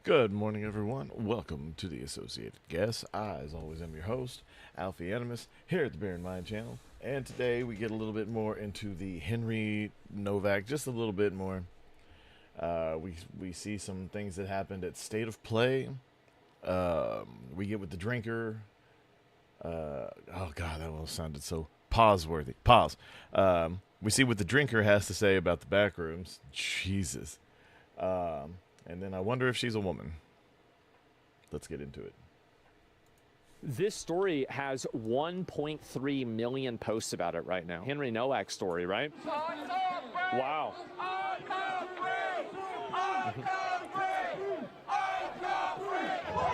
Good morning, everyone. Welcome to the Associated Guests. I, as always, am your host, Alfie Animus, here at the Bear in Mind channel. And today we get a little bit more into the Henry Novak, just a little bit more. We see some things that happened at State of Play. We get with the drinker. Oh, God, that one sounded so pause-worthy. Pause. We see what the drinker has to say about the Backrooms. Jesus. And then I wonder if she's a woman. Let's get into it. This story has 1.3 million posts about it right now. Henry Nowak's story, right? Wow.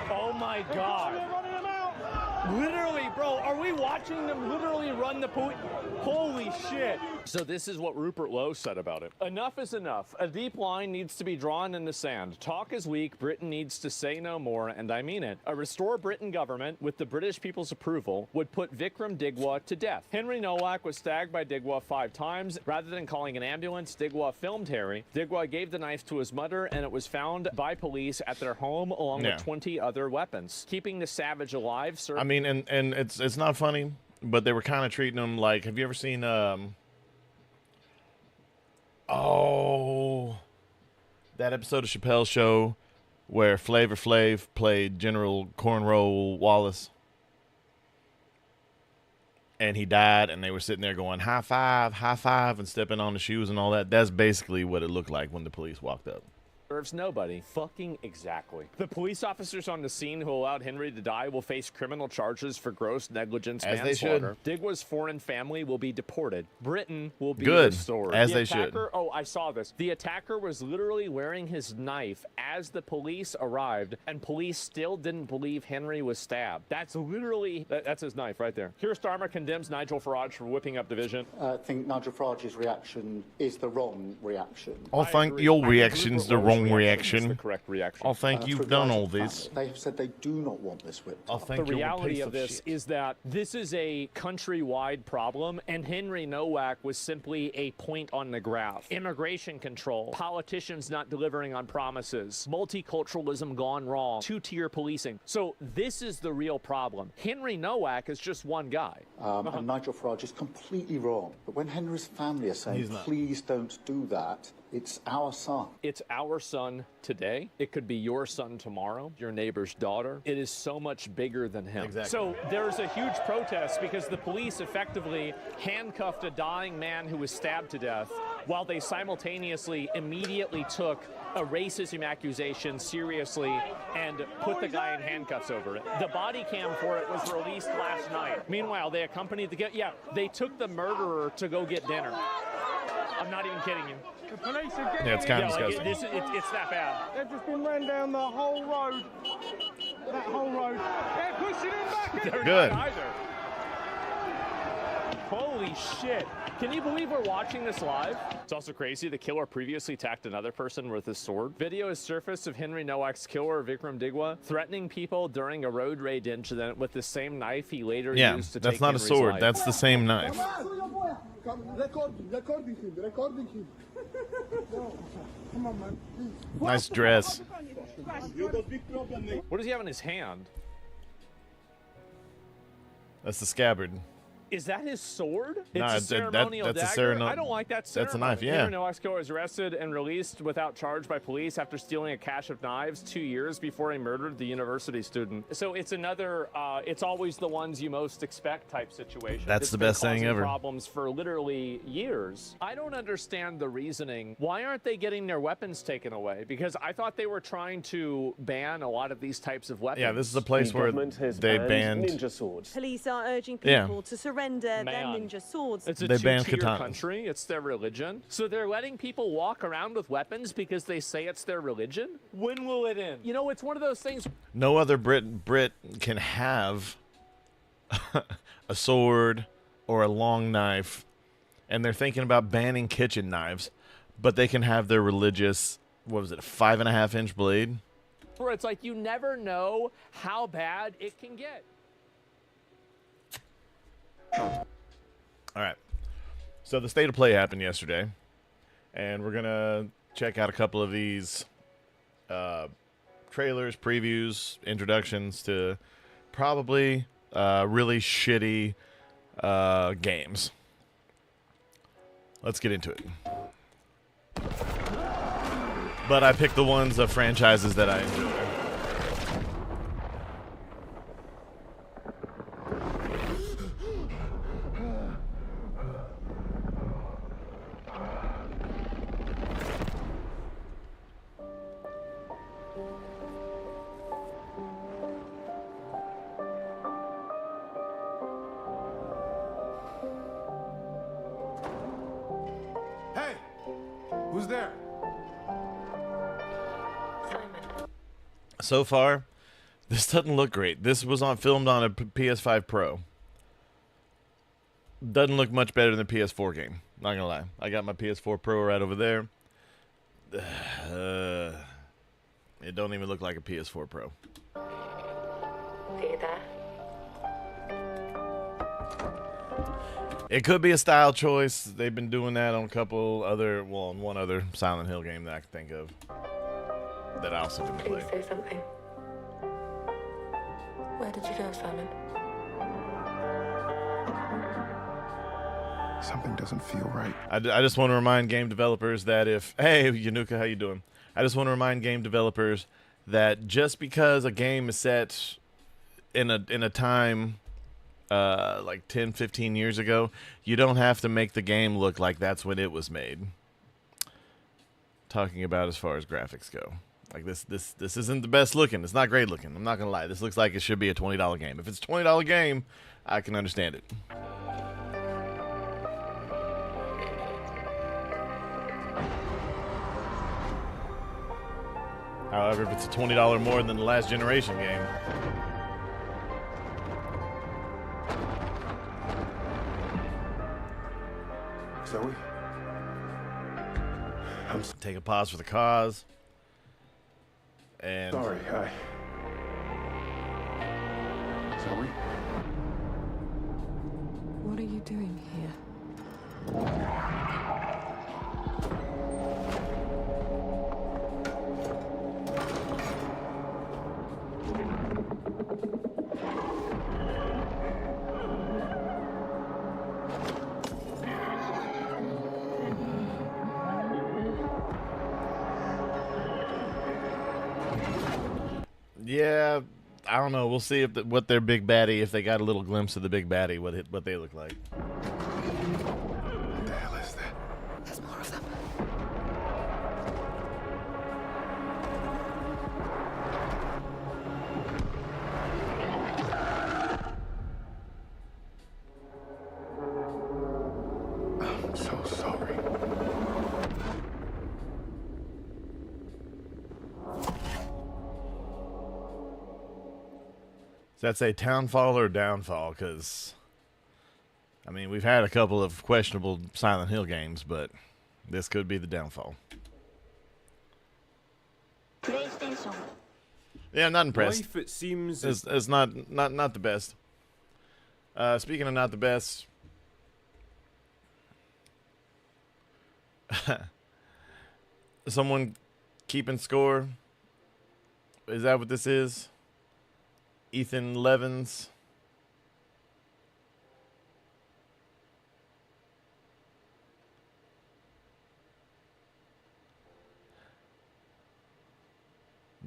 Oh my God. Literally, bro, are we watching them literally run the point? Holy shit. So this is what Rupert Lowe said about it. Enough is enough. A deep line needs to be drawn in the sand. Talk is weak. Britain needs to say no more, and I mean it. A Restore Britain government, with the British people's approval, would put Vikram Digwa to death. Henry Nowak was stabbed by Digwa 5 times. Rather than calling an ambulance, Digwa filmed Harry. Digwa gave the knife to his mother, and it was found by police at their home along with 20 other weapons. Keeping the savage alive, sir. I mean, and it's not funny, but they were kind of treating him like, have you ever seen, that episode of Chappelle's Show where Flavor Flav played General Cornrow Wallace? And he died, and they were sitting there going, high five, and stepping on the shoes and all that. That's basically what it looked like when the police walked up. Serves nobody. Fucking exactly. The police officers on the scene who allowed Henry to die will face criminal charges for gross negligence, as manslaughter. they should. Digwa's foreign family will be deported. Britain will be Good, restored. as the they attacker, should. Oh, I saw this. The attacker was literally wearing his knife as the police arrived, and police still didn't believe Henry was stabbed. That's literally, that's his knife right there. Keir Starmer condemns Nigel Farage for whipping up division. I think Nigel Farage's reaction is the wrong reaction. I think your reaction's the wrong reaction. The correct reaction. I think you've done all this. They have said they do not want this whipped I up. think The you're a reality piece of this shit. is that this is a countrywide problem, and Henry Nowak was simply a point on the graph. Immigration control, politicians not delivering on promises, multiculturalism gone wrong, two-tier policing. So this is the real problem. Henry Nowak is just one guy. And Nigel Farage is completely wrong. But when Henry's family are saying, please don't do that, it's our son. It's our son today. It could be your son tomorrow, your neighbor's daughter. It is so much bigger than him. Exactly. So there's a huge protest because the police effectively handcuffed a dying man who was stabbed to death while they simultaneously immediately took a racism accusation seriously and put the guy in handcuffs over it. The body cam for it was released last night. Meanwhile, they accompanied they took the murderer to go get dinner. I'm not even kidding you. The police are getting Yeah, it's kind of disgusting. It's that bad. They've just been run down the whole road. That whole road. They're pushing him back. They're Good. not either. Holy shit. Can you believe we're watching this live? It's also crazy. The killer previously attacked another person with his sword. Video has surfaced of Henry Nowak's killer, Vikram Digwa, threatening people during a road rage incident with the same knife he later used to that's take not Henry's a sword. life. That's the same knife. Recording him. Come on, man. Nice dress. What does he have in his hand? That's the scabbard. Is that his sword? No, It's a ceremonial dagger. I don't like that ceremony. That's a knife, yeah. Henry Nowak's killer was arrested and released without charge by police after stealing a cache of knives 2 years before he murdered the university student. So it's another, it's always the ones you most expect type situation. That's It's the been best saying causing ever. Problems for literally years. I don't understand the reasoning. Why aren't they getting their weapons taken away? Because I thought they were trying to ban a lot of these types of weapons. Yeah, this is a place where they banned ninja swords. Police are urging Yeah. people to surrender their ninja swords. It's a They banned two-tier katanas. country. It's their religion. So they're letting people walk around with weapons because they say it's their religion? When will it end? You know, it's one of those things. no other Brit can have a sword or a long knife, and they're thinking about banning kitchen knives, but they can have their religious, what was it, a 5.5-inch blade? Where it's like you never know how bad it can get. All right. So the State of Play happened yesterday, and we're going to check out a couple of these trailers, previews, introductions to probably really shitty games. Let's get into it. But I picked the ones of franchises that I enjoy. Hey! Who's there? So far, this doesn't look great. This was filmed on a PS5 Pro. Doesn't look much better than the PS4 game. Not gonna lie. I got my PS4 Pro right over there. It don't even look like a PS4 Pro. It could be a style choice. They've been doing that on a couple other, well, on one other Silent Hill game that I can think of that I also didn't play. Please say something. Where did you go, Simon? Something doesn't feel right. I just want to remind game developers that if... Hey, Yanuka, how you doing? I just want to remind game developers that just because a game is set in a time like 10, 15 years ago, you don't have to make the game look like that's when it was made. Talking about as far as graphics go. Like this isn't the best looking. It's not great looking. I'm not gonna lie. This looks like it should be a $20 game. If it's a $20 game, I can understand it. However, if it's a $20 more than the last generation game, Zoe? take a pause for the cause. And Sorry, Zoe? What are you doing here? yeah, I don't know. We'll see if what their big baddie, if they got a little glimpse of the big baddie, what they look like. What the hell is that? There's more of them. I'm so sorry. Does that say Townfall or Downfall? Because, I mean, we've had a couple of questionable Silent Hill games, but this could be the downfall. PlayStation. Yeah, I'm not impressed. Life, it seems, It's not the best. Speaking of not the best, someone keeping score. Is that what this is? Ethan Levins.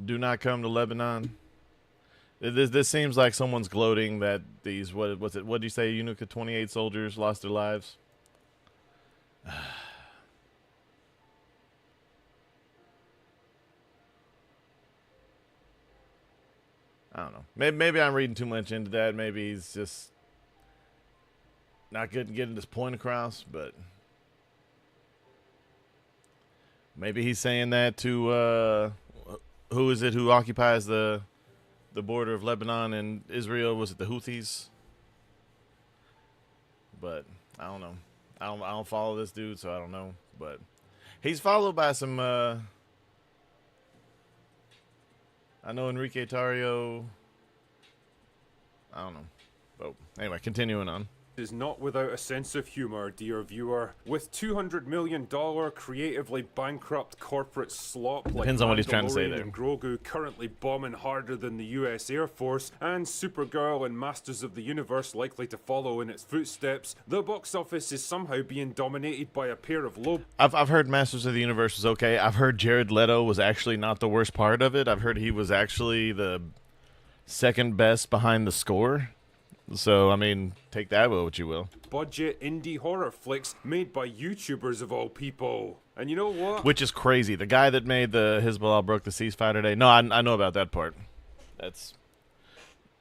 Do not come to Lebanon. This seems like someone's gloating that these, what did you say, Unuka, 28 soldiers lost their lives? I don't know. Maybe I'm reading too much into that. Maybe he's just not good at getting this point across, but maybe he's saying that to who is it who occupies the border of Lebanon and Israel? Was it the Houthis? But I don't know. I don't follow this dude, so I don't know. But he's followed by some. I know Enrique Tarrio. I don't know. Oh, anyway, continuing on. is not without a sense of humor, dear viewer. With $200 million creatively bankrupt corporate slop like Depends on what he's trying to say Mandalorian there. and Grogu currently bombing harder than the US Air Force, and Supergirl and Masters of the Universe likely to follow in its footsteps, the box office is somehow being dominated by a pair of low... I've heard Masters of the Universe was okay. I've heard Jared Leto was actually not the worst part of it. I've heard he was actually the second best behind the score. So, I mean, take that with what you will. budget indie horror flicks made by YouTubers of all people. And you know what? Which is crazy. The guy that made the Hezbollah broke the ceasefire today. No, I know about that part. That's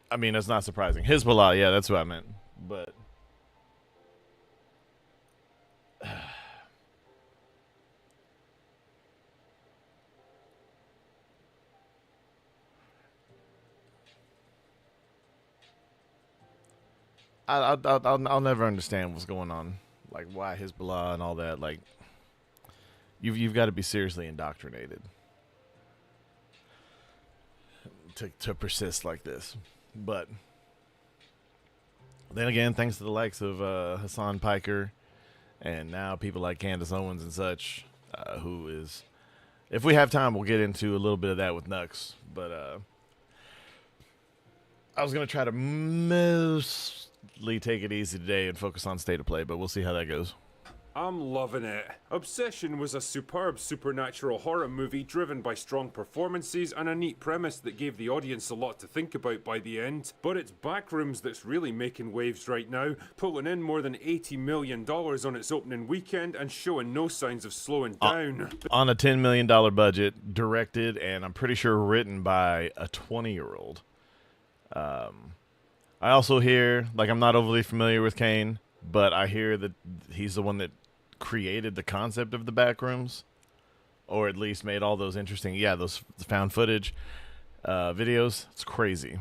not surprising. Hezbollah, yeah, that's what I meant. But I'll never understand what's going on, like why Hezbollah and all that. Like, you've got to be seriously indoctrinated to persist like this. But then again, thanks to the likes of Hassan Piker and now people like Candace Owens and such, who is, if we have time, we'll get into a little bit of that with Nux. But I was gonna try to mostly take it easy today and focus on State of Play, but we'll see how that goes. I'm loving it. Obsession was a superb supernatural horror movie driven by strong performances and a neat premise that gave the audience a lot to think about by the end. But it's Backrooms that's really making waves right now, pulling in more than $80 million on its opening weekend and showing no signs of slowing down. On a $10 million budget, directed and I'm pretty sure written by a 20-year-old. I also hear, like, I'm not overly familiar with Kane, but I hear that he's the one that created the concept of the Backrooms, or at least made all those interesting, those found footage videos. It's crazy.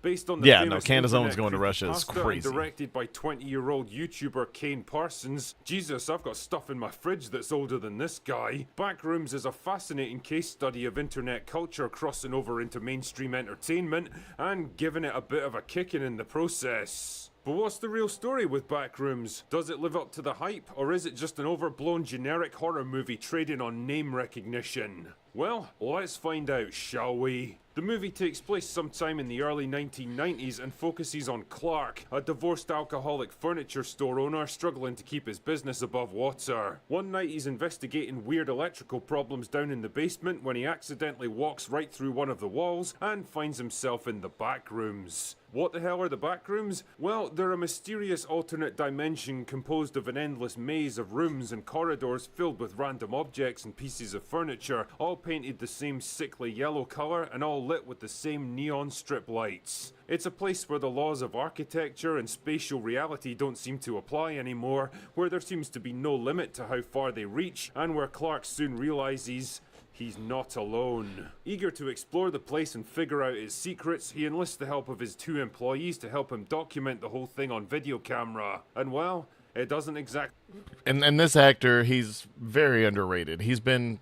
Based on the Candace Owens going to Russia is creepypasta crazy. and directed by 20-year-old YouTuber Kane Parsons. Jesus, I've got stuff in my fridge that's older than this guy. Backrooms is a fascinating case study of internet culture crossing over into mainstream entertainment and giving it a bit of a kicking in the process. But what's the real story with Backrooms? Does it live up to the hype, or is it just an overblown generic horror movie trading on name recognition? Well, let's find out, shall we? The movie takes place sometime in the early 1990s and focuses on Clark, a divorced alcoholic furniture store owner struggling to keep his business above water. One night he's investigating weird electrical problems down in the basement when he accidentally walks right through one of the walls and finds himself in the Backrooms. What the hell are the Backrooms? Well, they're a mysterious alternate dimension composed of an endless maze of rooms and corridors filled with random objects and pieces of furniture, all painted the same sickly yellow colour and all lit with the same neon strip lights. It's a place where the laws of architecture and spatial reality don't seem to apply anymore, where there seems to be no limit to how far they reach, and where Clark soon realises he's not alone. Eager to explore the place and figure out its secrets, he enlists the help of his 2 employees to help him document the whole thing on video camera. And well, it doesn't exactly... And this actor, he's very underrated. He's been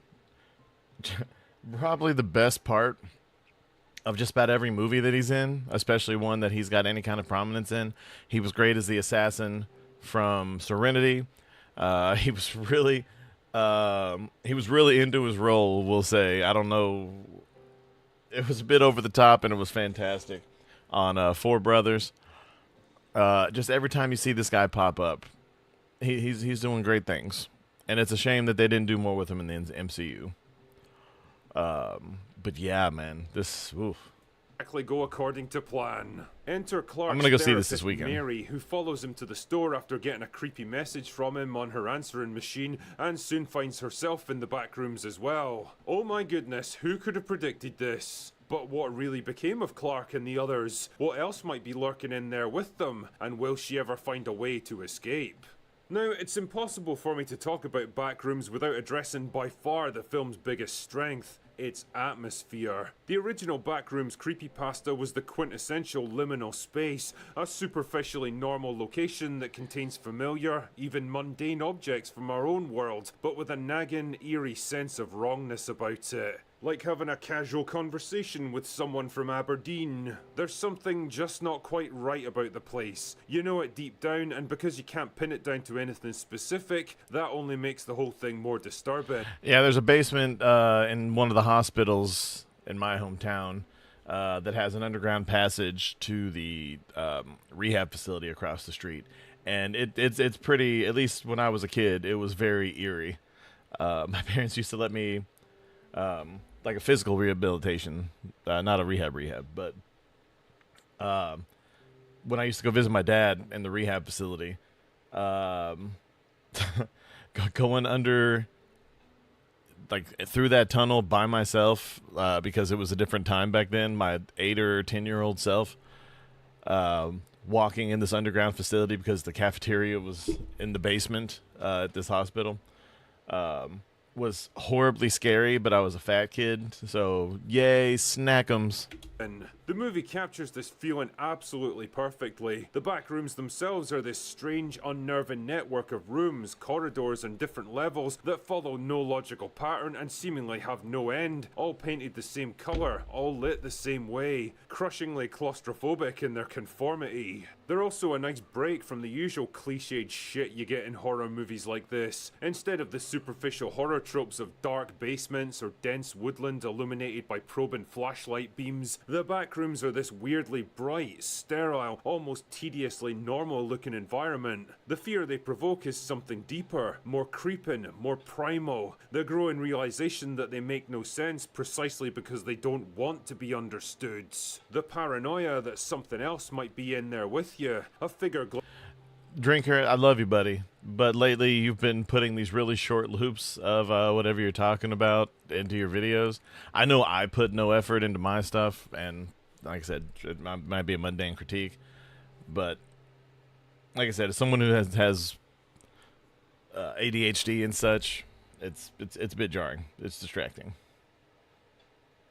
probably the best part of just about every movie that he's in, especially one that he's got any kind of prominence in. He was great as the assassin from Serenity. He was really into his role, we'll say. I don't know. It was a bit over the top, and it was fantastic on Four Brothers. Just every time you see this guy pop up, he's doing great things. And it's a shame that they didn't do more with him in the MCU. But yeah, man, this... Oof. go according to plan. Enter Clark's I'm gonna go see this therapist, weekend. Mary, who follows him to the store after getting a creepy message from him on her answering machine and soon finds herself in the Backrooms as well. Oh my goodness, who could have predicted this? But what really became of Clark and the others? What else might be lurking in there with them? And will she ever find a way to escape? Now, it's impossible for me to talk about Backrooms without addressing by far the film's biggest strength, its atmosphere. The original Backrooms creepypasta was the quintessential liminal space, a superficially normal location that contains familiar, even mundane objects from our own world, but with a nagging, eerie sense of wrongness about it. Like having a casual conversation with someone from Aberdeen. There's something just not quite right about the place. You know it deep down, and because you can't pin it down to anything specific, that only makes the whole thing more disturbing. Yeah, there's a basement in one of the hospitals in my hometown that has an underground passage to the rehab facility across the street. And it's pretty, at least when I was a kid, it was very eerie. My parents used to let me, like a physical rehabilitation, not a rehab, but when I used to go visit my dad in the rehab facility, going under, like through that tunnel by myself, because it was a different time back then, my 8 or 10-year-old self, walking in this underground facility because the cafeteria was in the basement at this hospital, was horribly scary, but I was a fat kid, so yay, snackums. The movie captures this feeling absolutely perfectly. The Backrooms themselves are this strange, unnerving network of rooms, corridors, and different levels that follow no logical pattern and seemingly have no end, all painted the same colour, all lit the same way, crushingly claustrophobic in their conformity. They're also a nice break from the usual cliched shit you get in horror movies like this. Instead of the superficial horror tropes of dark basements or dense woodland illuminated by probing flashlight beams, the Backrooms are this weirdly bright, sterile, almost tediously normal looking environment. The fear they provoke is something deeper, more creeping, more primal. The growing realization that they make no sense precisely because they don't want to be understood. The paranoia that something else might be in there with you. A figure Drinker, I love you, buddy, but lately you've been putting these really short loops of whatever you're talking about into your videos. I know I put no effort into my stuff, and like I said, it might be a mundane critique, but like I said, as someone who has ADHD and such, it's a bit jarring. It's distracting.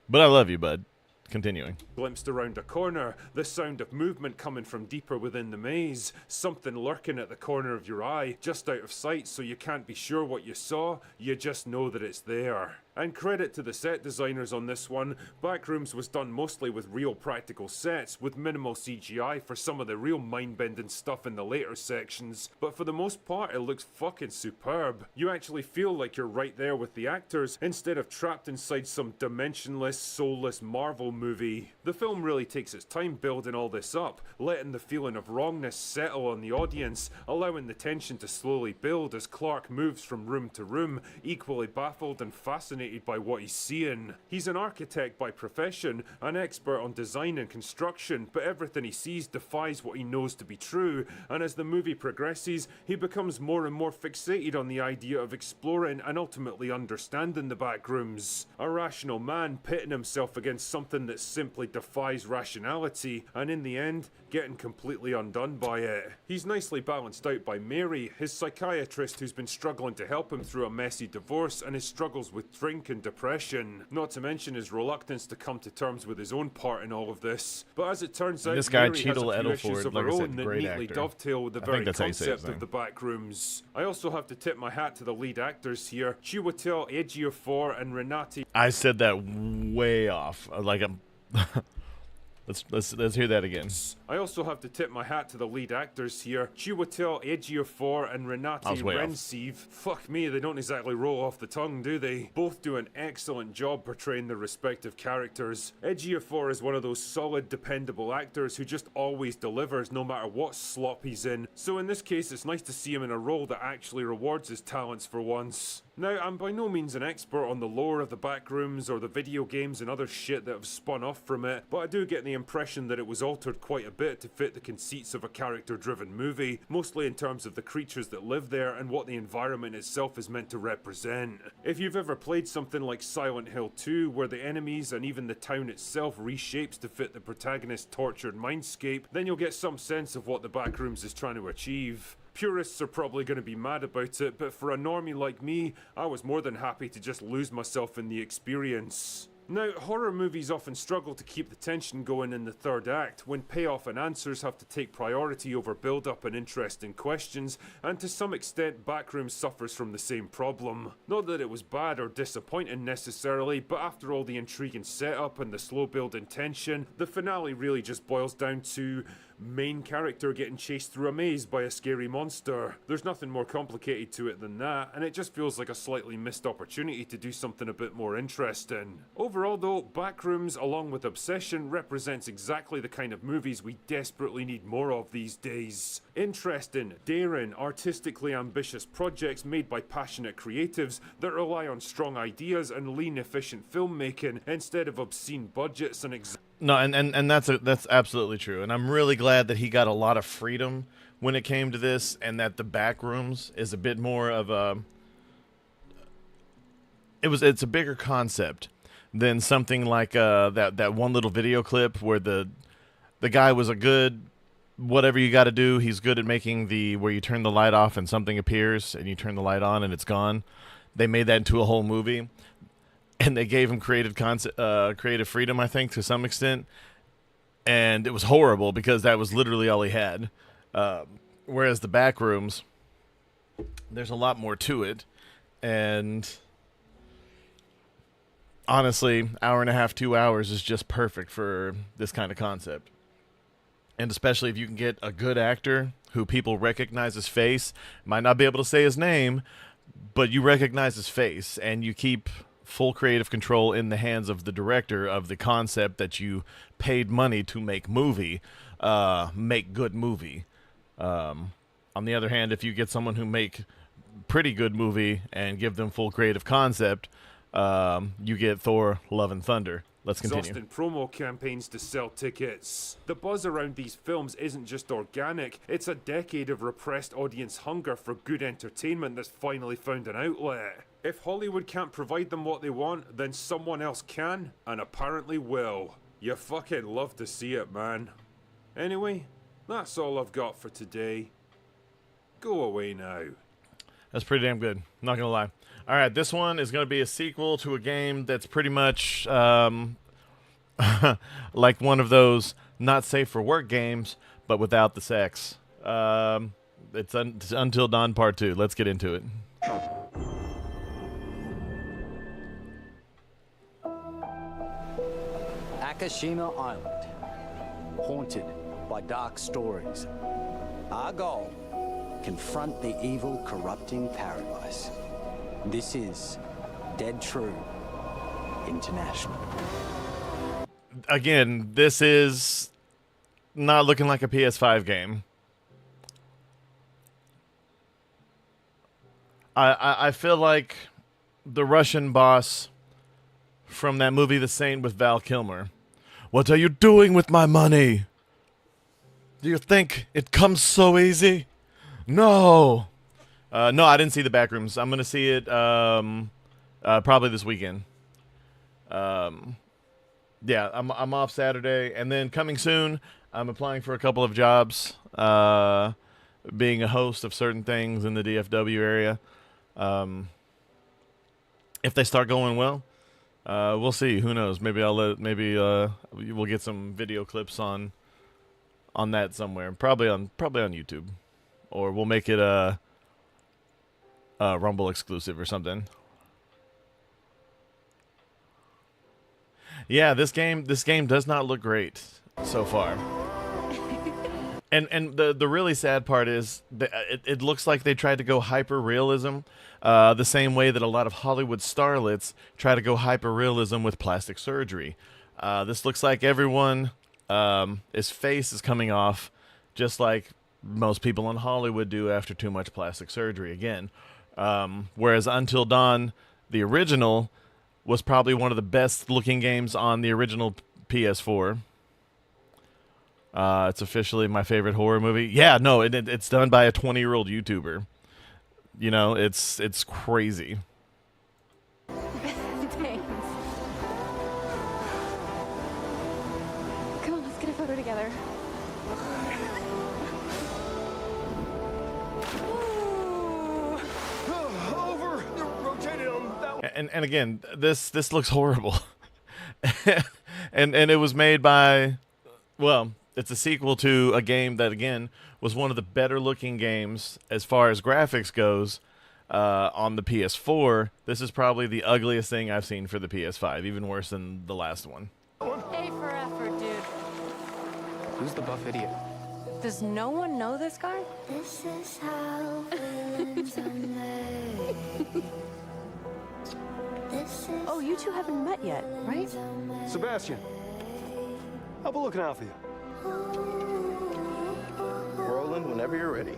But I love you, bud. Continuing. Glimpsed around a corner, the sound of movement coming from deeper within the maze, something lurking at the corner of your eye, just out of sight so you can't be sure what you saw, you just know that it's there. And credit to the set designers on this one, Backrooms was done mostly with real practical sets, with minimal CGI for some of the real mind-bending stuff in the later sections, but for the most part it looks fucking superb. You actually feel like you're right there with the actors, instead of trapped inside some dimensionless, soulless Marvel movie. The film really takes its time building all this up, letting the feeling of wrongness settle on the audience, allowing the tension to slowly build as Clark moves from room to room, equally baffled and fascinated by what he's seeing. He's an architect by profession, an expert on design and construction, but everything he sees defies what he knows to be true, and as the movie progresses, he becomes more and more fixated on the idea of exploring and ultimately understanding the Backrooms. A rational man pitting himself against something that simply defies rationality, and in the end, getting completely undone by it. He's nicely balanced out by Mary, his psychiatrist who's been struggling to help him through a messy divorce and his struggles with drink and depression, not to mention his reluctance to come to terms with his own part in all of this. But as it turns out, this guy, Mary has a few issues of like her I said, own that great neatly actor. dovetail with the very concept of the Backrooms. I also have to tip my hat to the lead actors here, Chiwetel Ejiofor and Renati. I said that way off. Like I'm. Let's hear that again. I also have to tip my hat to the lead actors here, Chiwetel Ejiofor and Renati Rensive. Fuck me, they don't exactly roll off the tongue, do they? Both do an excellent job portraying their respective characters. Ejiofor is one of those solid, dependable actors who just always delivers no matter what slop he's in. So in this case, it's nice to see him in a role that actually rewards his talents for once. Now, I'm by no means an expert on the lore of the Backrooms or the video games and other shit that have spun off from it, but I do get the impression that it was altered quite a bit to fit the conceits of a character-driven movie, mostly in terms of the creatures that live there and what the environment itself is meant to represent. If you've ever played something like Silent Hill 2, where the enemies and even the town itself reshapes to fit the protagonist's tortured mindscape, then you'll get some sense of what the Backrooms is trying to achieve. Purists are probably going to be mad about it, but for a normie like me, I was more than happy to just lose myself in the experience. Now, horror movies often struggle to keep the tension going in the third act, when payoff and answers have to take priority over build-up and interesting questions, and to some extent Backrooms suffers from the same problem. Not that it was bad or disappointing necessarily, but after all the intriguing setup and the slow build in tension, the finale really just boils down to main character getting chased through a maze by a scary monster. There's nothing more complicated to it than that, and it just feels like a slightly missed opportunity to do something a bit more interesting. Overall though, Backrooms along with Obsession represents exactly the kind of movies we desperately need more of these days. Interesting, daring, artistically ambitious projects made by passionate creatives that rely on strong ideas and lean efficient filmmaking instead of obscene budgets and No, and that's absolutely true. And I'm really glad that he got a lot of freedom when it came to this, and that the Backrooms is a bit more of a it's a bigger concept than something like that one little video clip where the guy was a good whatever you got to do. He's good at making the where you turn the light off and something appears and you turn the light on and it's gone. They made that into a whole movie. And they gave him creative freedom, I think, to some extent. And it was horrible because that was literally all he had. Whereas the Backrooms, there's a lot more to it. And honestly, hour and a half, 2 hours is just perfect for this kind of concept. And especially if you can get a good actor who people recognize his face, might not be able to say his name, but you recognize his face, and you keep full creative control in the hands of the director of the concept that you paid money to make good movie. On the other hand, if you get someone who make pretty good movie and give them full creative concept, you get Thor, Love and Thunder. Let's continue. Exhausting promo campaigns to sell tickets. The buzz around these films isn't just organic, it's a decade of repressed audience hunger for good entertainment that's finally found an outlet. If Hollywood can't provide them what they want, then someone else can, and apparently will. You fucking love to see it, man. Anyway, that's all I've got for today. Go away now. That's pretty damn good, not gonna lie. All right, this one is going to be a sequel to a game that's pretty much like one of those not safe for work games, but without the sex. It's Until Dawn Part 2. Let's get into it. Akashima Island, haunted by dark stories. Our goal, confront the evil, corrupting paradise. This is Dead True International. Again, this is not looking like a PS5 game. I feel like the Russian boss from that movie The Saint with Val Kilmer. What are you doing with my money? Do you think it comes so easy? No. No, I didn't see the Backrooms. I'm gonna see it probably this weekend. Yeah, I'm off Saturday, and then coming soon, I'm applying for a couple of jobs, being a host of certain things in the DFW area. If they start going well, we'll see. Who knows? Maybe we'll get some video clips on that somewhere. Probably on YouTube, or we'll make it a Rumble exclusive or something. Yeah, this game does not look great so far. And the really sad part is that it looks like they tried to go hyper realism, the same way that a lot of Hollywood starlets try to go hyper realism with plastic surgery. This looks like everyone, his face is coming off, just like most people in Hollywood do after too much plastic surgery. Again. Whereas Until Dawn, the original, was probably one of the best looking games on the original PS4. It's officially my favorite horror movie. Yeah, no, it's done by a 20-year-old YouTuber. You know, it's crazy. Thanks. Come on, let's get a photo together. Over! Rotate it on that one. And again, this looks horrible. and it was made by, well, it's a sequel to a game that again was one of the better looking games as far as graphics goes on the PS4. This is probably the ugliest thing I've seen for the PS5, even worse than the last one. A for effort, dude. Who's the buff idiot? Does no one know this guy? This is how villains are made. Oh, you two haven't met yet, right? Sebastian, how about looking out for you? Roland, whenever you're ready.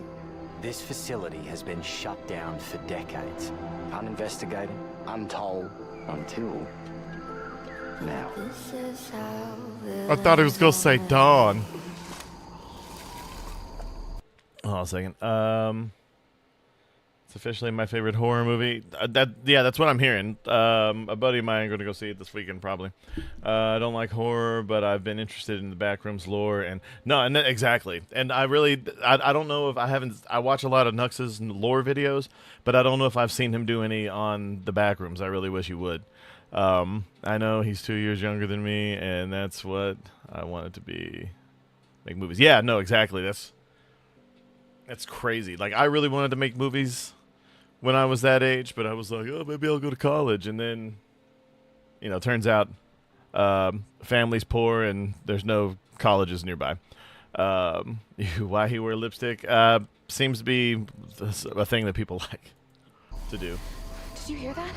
This facility has been shut down for decades. Uninvestigated, untold, until now. I thought he was going to say Dawn. Hold on a second. It's officially my favorite horror movie. That's what I'm hearing. A buddy of mine going to go see it this weekend probably. I don't like horror, but I've been interested in the Backrooms lore and exactly. And I don't know if I watch a lot of Nux's lore videos, but I don't know if I've seen him do any on the Backrooms. I really wish he would. I know he's 2 years younger than me, and that's what I wanted to be. Make movies. Yeah, no, exactly. That's crazy. Like, I really wanted to make movies when I was that age, but I was like, oh, maybe I'll go to college. And then, turns out family's poor and there's no colleges nearby. Why he wear lipstick seems to be a thing that people like to do. Did you hear that?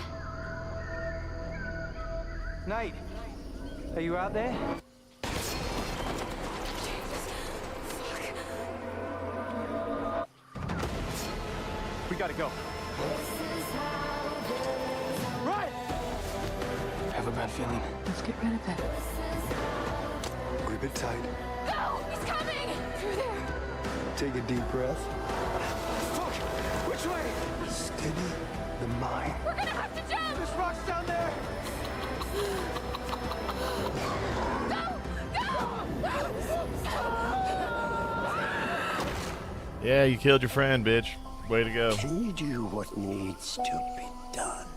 Nate, are you out there? We gotta go. Right! Have a bad feeling. Let's get rid of it. Grip it tight. No! He's coming! Through there! Take a deep breath. Fuck! Which way? Steady the mind. We're gonna have to jump! There's rocks down there! Yeah, you killed your friend, bitch. Way to go. Can you do what needs to be done?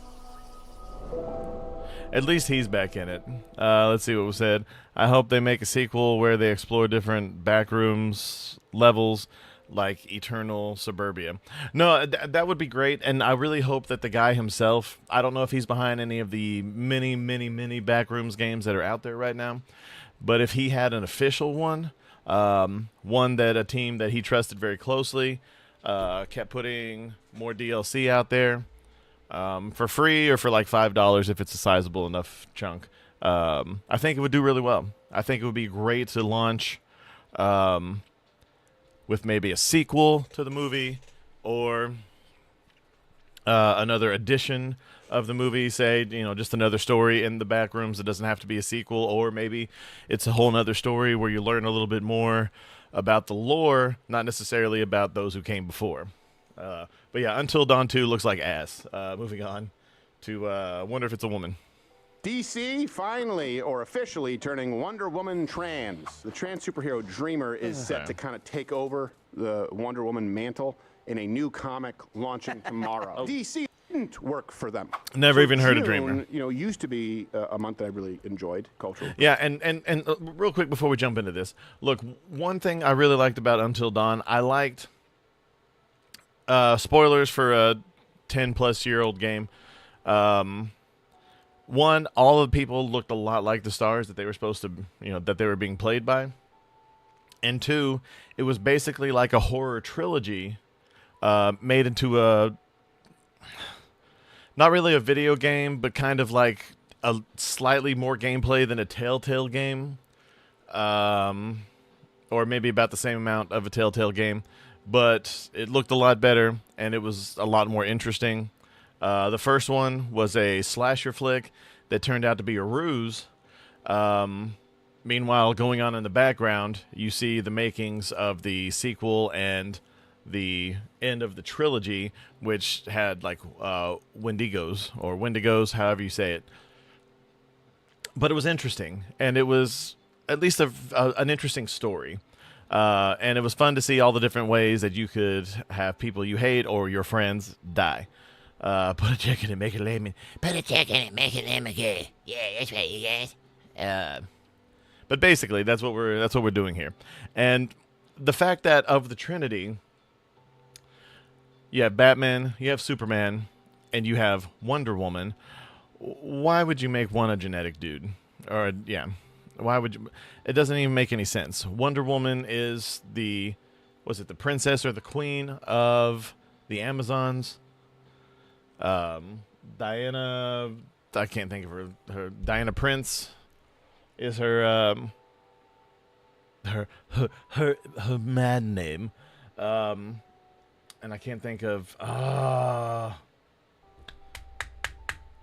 At least he's back in it. Let's see what was said. I hope they make a sequel where they explore different Backrooms levels like Eternal Suburbia. No, that would be great, and I really hope that the guy himself, I don't know if he's behind any of the many Backrooms games that are out there right now, but if he had an official one, one that a team that he trusted very closely kept putting more DLC out there for free or for like $5 if it's a sizable enough chunk, I think it would do really well. I think it would be great to launch with maybe a sequel to the movie or another edition of the movie, say, just another story in the Backrooms. It doesn't have to be a sequel, or maybe it's a whole nother story where you learn a little bit more about the lore, not necessarily about those who came before. But yeah, Until Dawn 2 looks like ass. Moving on to Wonder If It's a Woman. DC finally, or officially, turning Wonder Woman trans. The trans superhero Dreamer is set to kind of take over the Wonder Woman mantle in a new comic launching tomorrow. DC didn't work for them. Never even heard of Dreamer. Used to be a month that I really enjoyed culturally. Yeah, and real quick before we jump into this, look, one thing I really liked about Until Dawn, I liked spoilers for a 10-plus-year-old game. One, all of the people looked a lot like the stars that they were supposed to, that they were being played by. And two, it was basically like a horror trilogy made into a, not really a video game, but kind of like a slightly more gameplay than a Telltale game. Or maybe about the same amount of a Telltale game. But it looked a lot better, and it was a lot more interesting. The first one was a slasher flick that turned out to be a ruse. Meanwhile, going on in the background, you see the makings of the sequel and the end of the trilogy, which had like Wendigos, however you say it. But it was interesting, and it was at least an interesting story. And it was fun to see all the different ways that you could have people you hate or your friends die. Put a check in it, make it lemon. Put a check in it, make it lemon. Yeah, that's right, you guys. But basically, that's what we're doing here. And the fact that of the Trinity, you have Batman, you have Superman, and you have Wonder Woman. Why would you make one a genetic dude? Or why would you? It doesn't even make any sense. Wonder Woman is the princess or the queen of the Amazons? Diana, I can't think of her. Diana Prince is her mad name, and I can't think of. I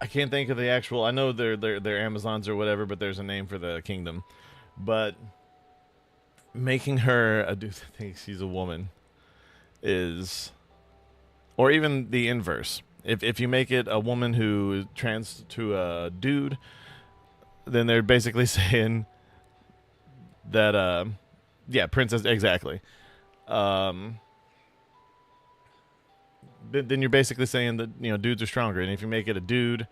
can't think of the actual. I know they're Amazons or whatever, but there's a name for the kingdom. But making her a dude that thinks she's a woman is, or even the inverse. If you make it a woman who is trans to a dude, then they're basically saying that princess, exactly. Then you're basically saying that, dudes are stronger. And if you make it a dude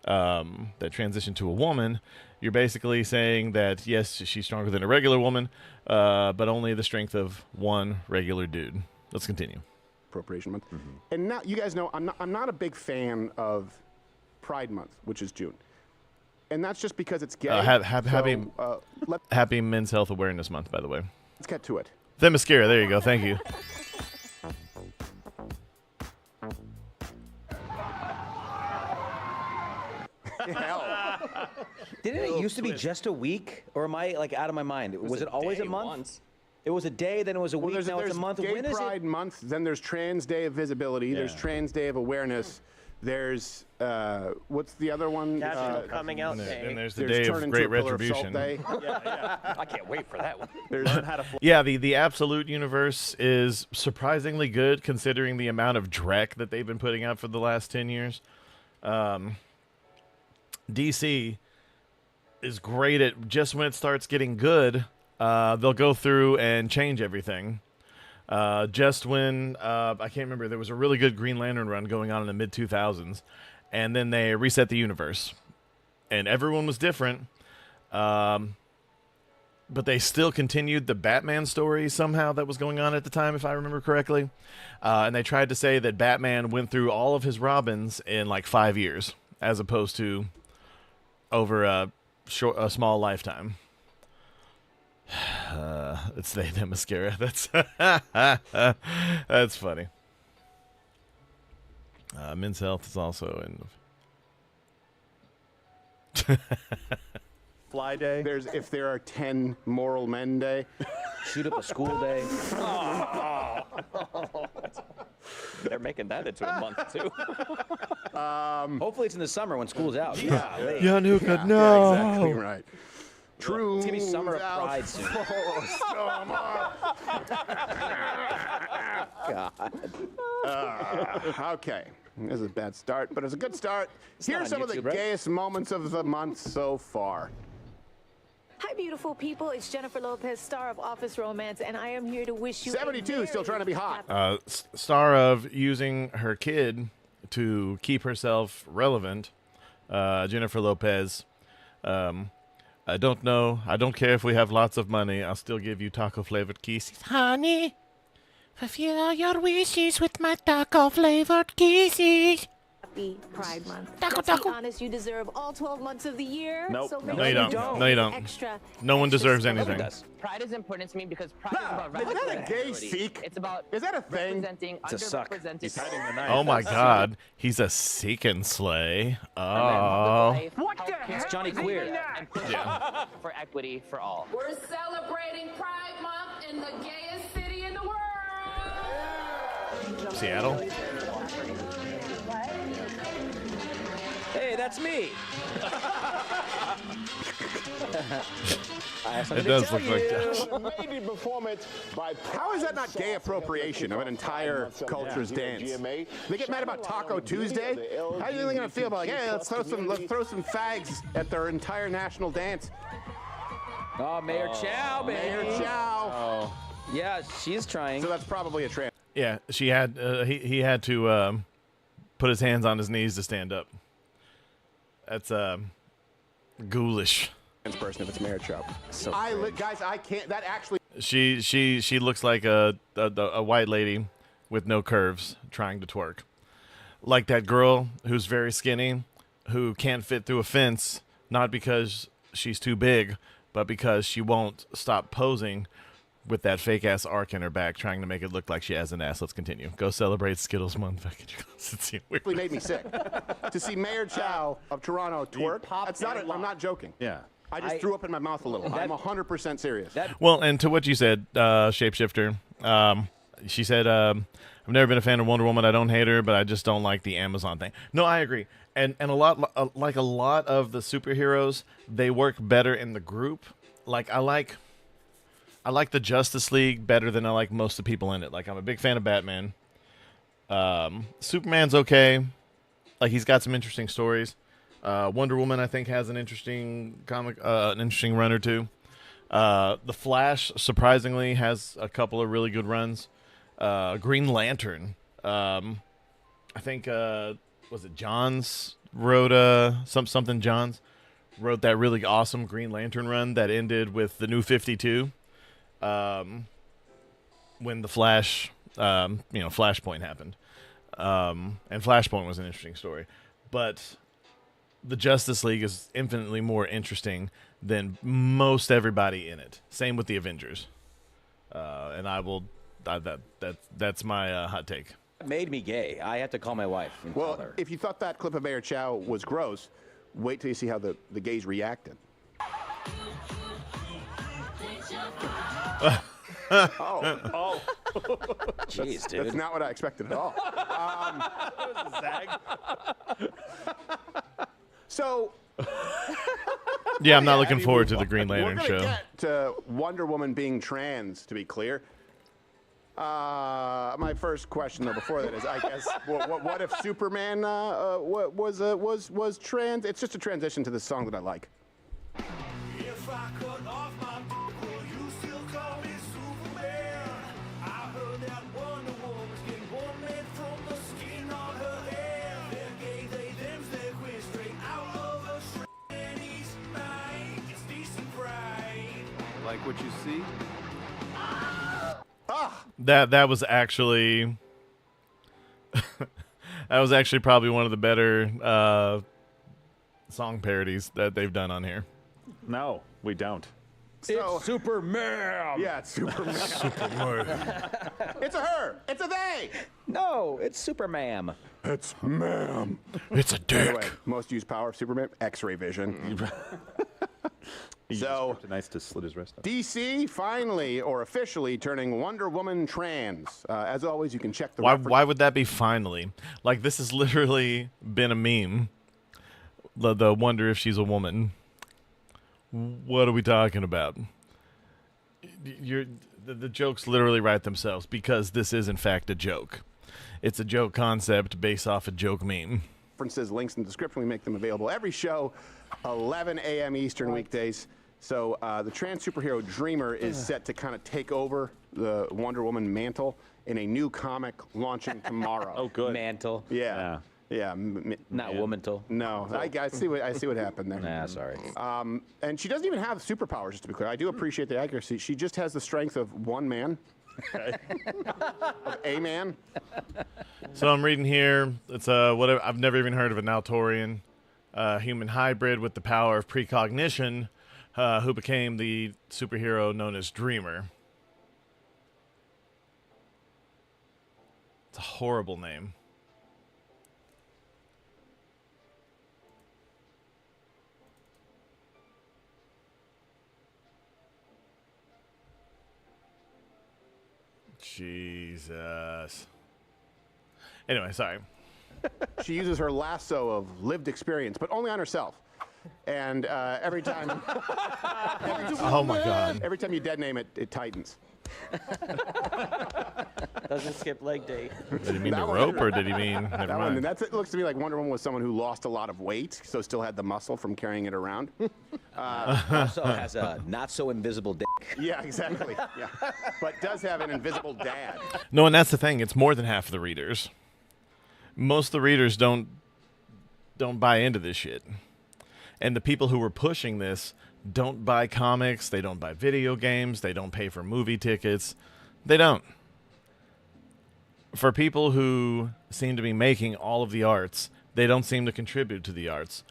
that transition to a woman, you're basically saying that, yes, she's stronger than a regular woman, but only the strength of one regular dude. Let's continue. Appropriation Month. And now, you guys know, I'm not a big fan of Pride Month, which is June. And that's just because it's gay. Happy Men's Health Awareness Month, by the way. Let's get to it. Themyscira, there you go. Thank you. Didn't it used to be just a week? Or am I like out of my mind? Was it always a month? Once. It was a day, then it was a week, now it's a month. Gay When is Pride it? Month, then there's Trans Day of Visibility, there's Trans Day of Awareness, there's, what's the other one? National Coming Out Day. And there's the Day of Great Retribution. I can't wait for that one. The Absolute Universe is surprisingly good considering the amount of dreck that they've been putting out for the last 10 years. DC is great at just when it starts getting good, they'll go through and change everything. Just when, I can't remember, there was a really good Green Lantern run going on in the mid-2000s, and then they reset the universe. And everyone was different, but they still continued the Batman story somehow that was going on at the time, if I remember correctly. And they tried to say that Batman went through all of his Robins in like 5 years, as opposed to over a small lifetime. It's the mascara. That's funny. Men's Health is also in. Fly Day. There's if there are 10 Moral Men Day. Shoot up a school day. They're making that into a month too. Hopefully it's in the summer when school's out. Yanuka, no. Yeah, exactly right. True. It's gonna be summer of Pride soon. Okay. This is a bad start, but it's a good start. Here are some of the gayest moments of the month so far. Hi, beautiful people. It's Jennifer Lopez, star of Office Romance, and I am here to wish you 72, still trying to be hot. Star of using her kid to keep herself relevant, Jennifer Lopez. I don't know. I don't care if we have lots of money. I'll still give you taco-flavored kisses. Honey, fulfill all your wishes with my taco-flavored kisses. Happy Pride Month. Taco, Let's be honest, you deserve all 12 months of the year. Nope. So No, you don't. No, you don't. No one deserves anything. Pride is important to me because pride is about Is that a gay Sikh? It's about Is that a thing? representing It's a suck. underrepresented Oh my God, he's a Sikh and slay. Oh. What the heck? It's Johnny Queer. And push for equity for all. We're celebrating Pride Month in the gayest city in the world. Seattle. Hey, that's me. It does look like that. Maybe performance by how is that not gay appropriation of an entire culture's dance? They get mad about Taco Tuesday? How are you going to feel about like, hey, let's throw some fags at their entire national dance? Oh, Mayor Chow, baby. Mayor Chow. Oh. Yeah, she's trying. So that's probably a trans. Yeah, she had. He had to put his hands on his knees to stand up. That's ghoulish. person if it's marriage show. So guys, I can't. That actually. She looks like a white lady with no curves trying to twerk, like that girl who's very skinny, who can't fit through a fence, not because she's too big, but because she won't stop posing with that fake ass arc in her back, trying to make it look like she has an ass. Let's continue. Go celebrate Skittles month. It made me sick to see Mayor Chow of Toronto twerk. That's not. I'm not joking. Yeah. I just threw up in my mouth a little. I'm 100% serious. Well, and to what you said, Shapeshifter, she said, I've never been a fan of Wonder Woman. I don't hate her, but I just don't like the Amazon thing. No, I agree. And a lot of the superheroes, they work better in the group. Like I like the Justice League better than I like most of the people in it. Like I'm a big fan of Batman. Superman's okay. Like he's got some interesting stories. Wonder Woman, I think, has an interesting comic, an interesting run or two. The Flash, surprisingly, has a couple of really good runs. Green Lantern, I think, was it Johns wrote something Johns wrote that really awesome Green Lantern run that ended with the New 52. When the Flash, Flashpoint happened, and Flashpoint was an interesting story, but the Justice League is infinitely more interesting than most everybody in it. Same with the Avengers. And I will. That's my hot take. It made me gay. I had to call my wife. And tell her. If you thought that clip of Mayor Chow was gross, wait till you see how the gays reacted. Oh. Jeez, dude. That's not what I expected at all. So. Yeah, I'm not looking forward to the Green Lantern We're show. Get to Wonder Woman being trans, to be clear. My first question, though, before that is, I guess, what if Superman was trans? It's just a transition to the song that I like. If I cut off my dick, will you still call me Superman? I heard that Wonder Woman's getting born made from the skin on her hair. They're gay, they, thems, they're queer, straight out of a shred. East night, it's decent pride. Like what you see? That was actually probably one of the better song parodies that they've done on here. No, we don't. It's Superman. Yeah, it's Superman. Superman. It's a her. It's a they. No, it's Superman. It's ma'am. It's a dick. Anyway, most used power of Superman, X-ray vision. So, nice to slit his wrist. DC finally or officially turning Wonder Woman trans. As always, you can check the. Why would that be finally? Like this has literally been a meme. The wonder if she's a woman. What are we talking about? The jokes literally write themselves because this is in fact a joke. It's a joke concept based off a joke meme. References, links in the description. We make them available every show, 11 a.m. Eastern weekdays. So the trans superhero Dreamer is set to kind of take over the Wonder Woman mantle in a new comic launching tomorrow. Oh, good. Mantle. Yeah. Not womantle. No, I see what happened there. Nah, sorry. And she doesn't even have superpowers, just to be clear. I do appreciate the accuracy. She just has the strength of one man. Of a man. So I'm reading here. It's whatever. I've never even heard of an Altorian human hybrid with the power of precognition, who became the superhero known as Dreamer. It's a horrible name. Jesus. Anyway, sorry. She uses her lasso of lived experience, but only on herself. And every time... Oh, my God. Every time you dead name it, it tightens. Doesn't skip leg day. Did he mean the rope, or did he mean... Never mind. It looks to me like Wonder Woman was someone who lost a lot of weight, so still had the muscle from carrying it around. Also has a not-so-invisible dick. Yeah, exactly. Yeah. But does have an invisible dad. No, and that's the thing. It's more than half of the readers. Most of the readers don't buy into this shit. And the people who were pushing this don't buy comics, they don't buy video games, they don't pay for movie tickets. They don't. For people who seem to be making all of the arts, they don't seem to contribute to the arts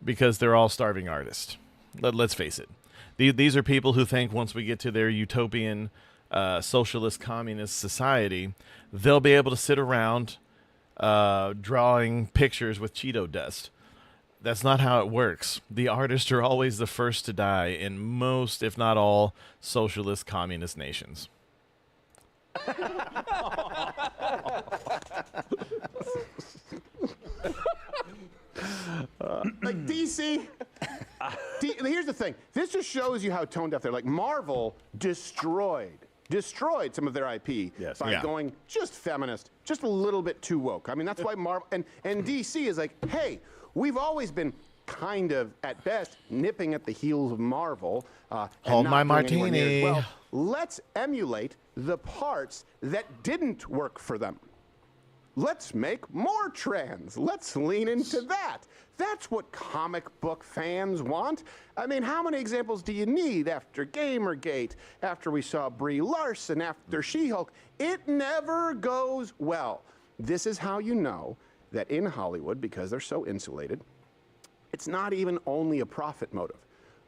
because they're all starving artists. Let's face it. These are people who think once we get to their utopian socialist communist society, they'll be able to sit around drawing pictures with Cheeto dust. That's not how it works. The artists are always the first to die in most, if not all, socialist communist nations. Like DC, here's the thing. This just shows you how tone deaf they're. Like Marvel destroyed some of their IP by going just feminist, just a little bit too woke. I mean, that's why Marvel and DC is like, hey, we've always been kind of, at best, nipping at the heels of Marvel. Hold my martini. Well, let's emulate the parts that didn't work for them. Let's make more trans. Let's lean into that. That's what comic book fans want. I mean, how many examples do you need after Gamergate, after we saw Brie Larson, after She-Hulk? It never goes well. This is how you know that in Hollywood, because they're so insulated, it's not even only a profit motive.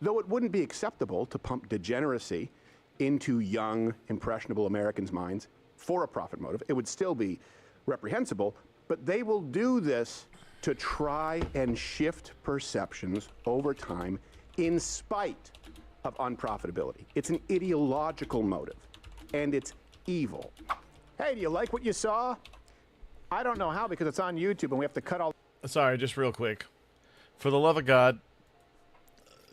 Though it wouldn't be acceptable to pump degeneracy into young, impressionable Americans' minds for a profit motive, it would still be reprehensible, but they will do this to try and shift perceptions over time in spite of unprofitability. It's an ideological motive, and it's evil. Hey, do you like what you saw? I don't know how, because it's on YouTube and we have to cut all... Sorry, just real quick. For the love of God,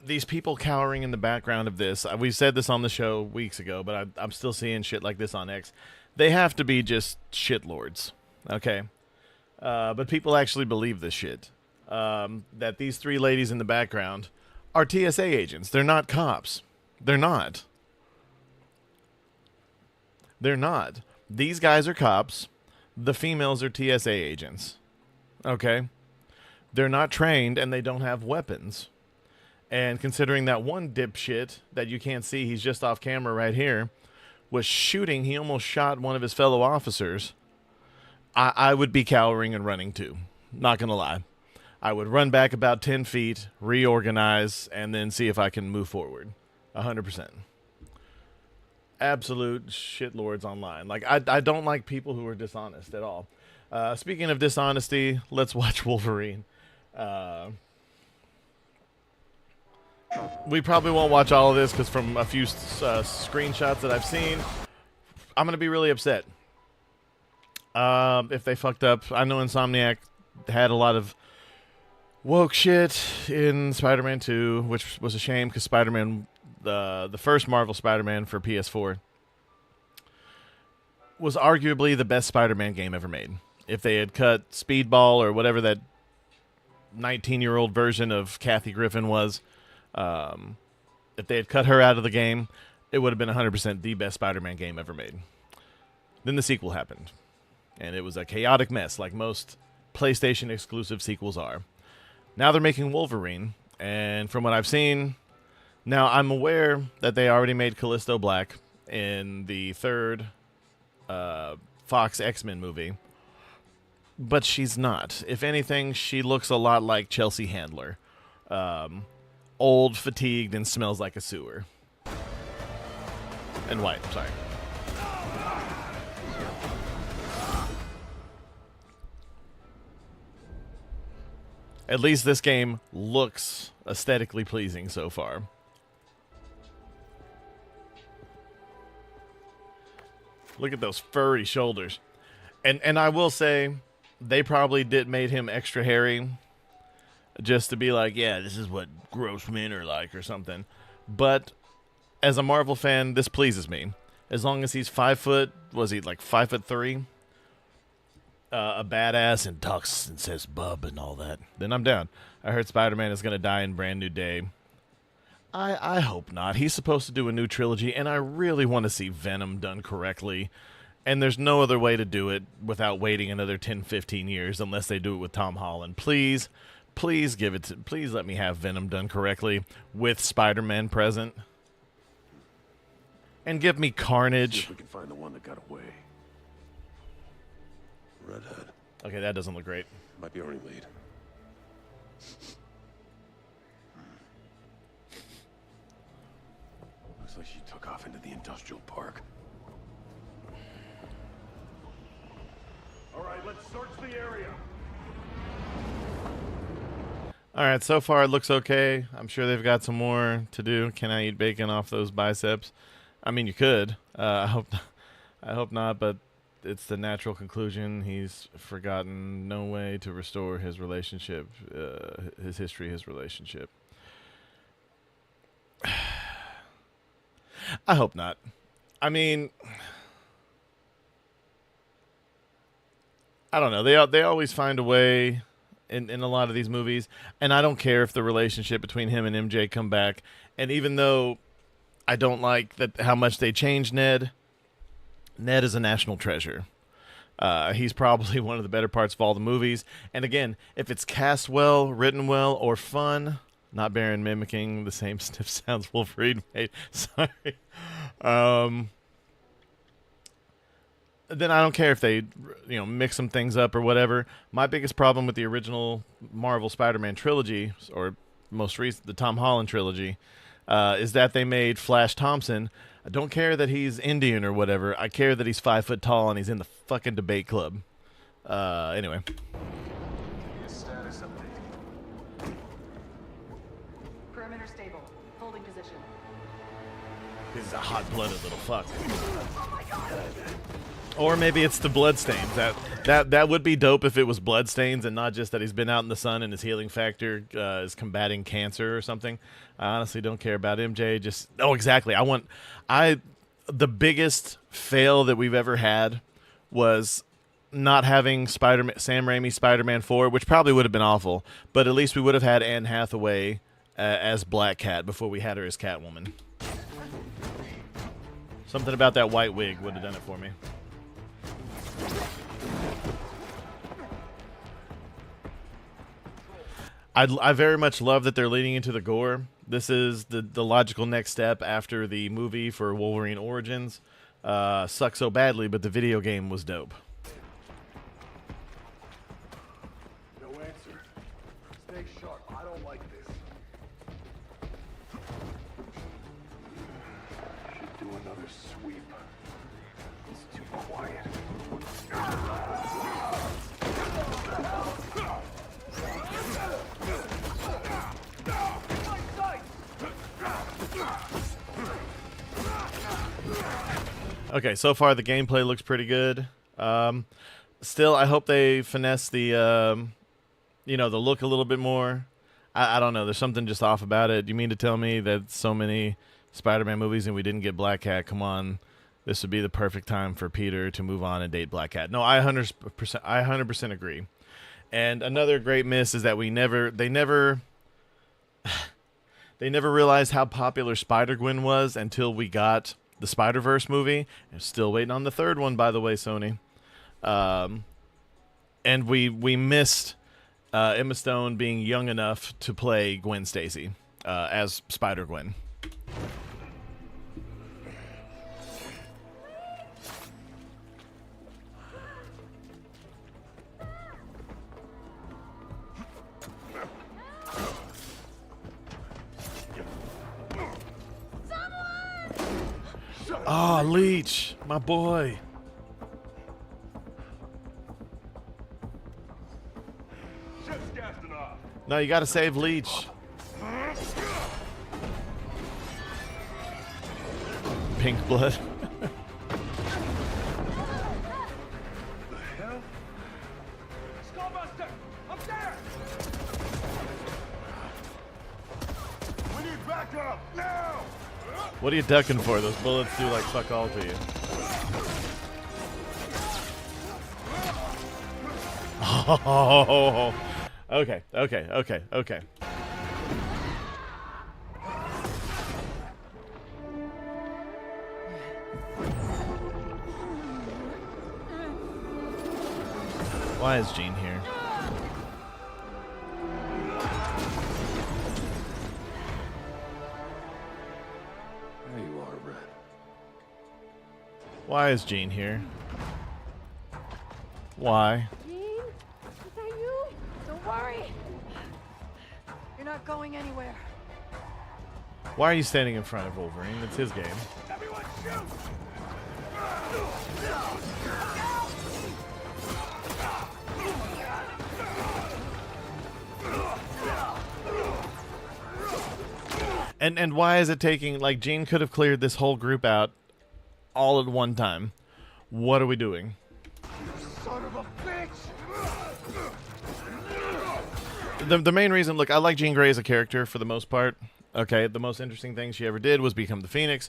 these people cowering in the background of this, we said this on the show weeks ago, but I'm still seeing shit like this on X. They have to be just shitlords, okay? But people actually believe this shit. That these three ladies in the background are TSA agents. They're not cops. They're not. They're not. These guys are cops. The females are TSA agents. Okay? They're not trained, and they don't have weapons. And considering that one dipshit that you can't see, he's just off camera right here, was shooting, he almost shot one of his fellow officers, I would be cowering and running too. Not going to lie. I would run back about 10 feet, reorganize, and then see if I can move forward. 100%. Absolute shitlords online. Like, I don't like people who are dishonest at all. Speaking of dishonesty, let's watch Wolverine. We probably won't watch all of this because from a few screenshots that I've seen, I'm going to be really upset if they fucked up. I know Insomniac had a lot of woke shit in Spider-Man 2, which was a shame because Spider-Man, the first Marvel Spider-Man for PS4, was arguably the best Spider-Man game ever made. If they had cut Speedball or whatever that 19-year-old version of Kathy Griffin was, if they had cut her out of the game, it would have been 100% the best Spider-Man game ever made. Then the sequel happened, and it was a chaotic mess like most PlayStation exclusive sequels are. Now they're making Wolverine, and from what I've seen, now I'm aware that they already made Callisto Black in the third Fox X-Men movie, but she's not. If anything, she looks a lot like Chelsea Handler. Old, fatigued, and smells like a sewer. And white, sorry. At least this game looks aesthetically pleasing so far. Look at those furry shoulders. And I will say, they probably made him extra hairy just to be like, yeah, this is what gross men are like or something. But as a Marvel fan, this pleases me. As long as he's 5 foot, was he like 5'3"? A badass and talks and says bub and all that, then I'm down. I heard Spider-Man is going to die in Brand New Day. I hope not. He's supposed to do a new trilogy, and I really want to see Venom done correctly. And there's no other way to do it without waiting another 10, 15 years unless they do it with Tom Holland. Please, Please please let me have Venom done correctly with Spider-Man present. And give me See Carnage. if we can find the one that got away. Redhead. Okay, that doesn't look great. Might be our only lead. Looks like she took off into the industrial park. All right, let's search the area. All right, so far it looks okay. I'm sure they've got some more to do. Can I eat bacon off those biceps? I mean, you could. I hope not, but it's the natural conclusion. He's forgotten no way to restore his relationship, his history, his relationship. I hope not. I mean, I don't know. They always find a way in a lot of these movies, and I don't care if the relationship between him and MJ come back. And even though I don't like that how much they changed Ned is a national treasure. He's probably one of the better parts of all the movies. And again, if it's cast well, written well, or fun, not Baron mimicking the same sniff sounds Wolverine made. Sorry. Then I don't care if they, mix some things up or whatever. My biggest problem with the original Marvel Spider-Man trilogy, or most recent, the Tom Holland trilogy, is that they made Flash Thompson. I don't care that he's Indian or whatever. I care that he's 5 foot tall and he's in the fucking debate club. Anyway. Status update. Perimeter stable. Holding position. He's a hot-blooded little fuck. Or maybe it's the bloodstains. That would be dope if it was bloodstains and not just that he's been out in the sun and his healing factor is combating cancer or something. I honestly don't care about MJ. Exactly. The biggest fail that we've ever had was not having Sam Raimi's Spider-Man 4, which probably would have been awful, but at least we would have had Anne Hathaway as Black Cat before we had her as Catwoman. Something about that white wig would have done it for me. I very much love that they're leaning into the gore. This is the logical next step after the movie for Wolverine Origins. Sucked so badly, but the video game was dope. No answer. Stay sharp. I don't like this. Should do another sweep. It's too quiet. Okay, so far the gameplay looks pretty good. Still, I hope they finesse the, the look a little bit more. I don't know. There's something just off about it. You mean to tell me that so many Spider-Man movies and we didn't get Black Cat? Come on. This would be the perfect time for Peter to move on and date Black Cat. No, I 100% agree. And another great miss is that they never realized how popular Spider-Gwen was until we got the Spider-Verse movie. I'm still waiting on the third one, by the way, Sony. And we missed Emma Stone being young enough to play Gwen Stacy as Spider-Gwen. Oh, Leech, my boy. Shit's gassing off. No, you got to save Leech. Pink blood. The hell? Skullbuster! Up there! We need backup now! What are you ducking for? Those bullets do like fuck all to you. Oh, okay. Why is Jean here? Deborah. Why is Jean here? Why? Jean? Is that you? Don't worry. You're not going anywhere. Why are you standing in front of Wolverine? It's his game. Everyone shoot! And why is it taking, like, Jean could have cleared this whole group out all at one time. What are we doing? Son of a bitch! The main reason, look, I like Jean Grey as a character for the most part. Okay, the most interesting thing she ever did was become the Phoenix.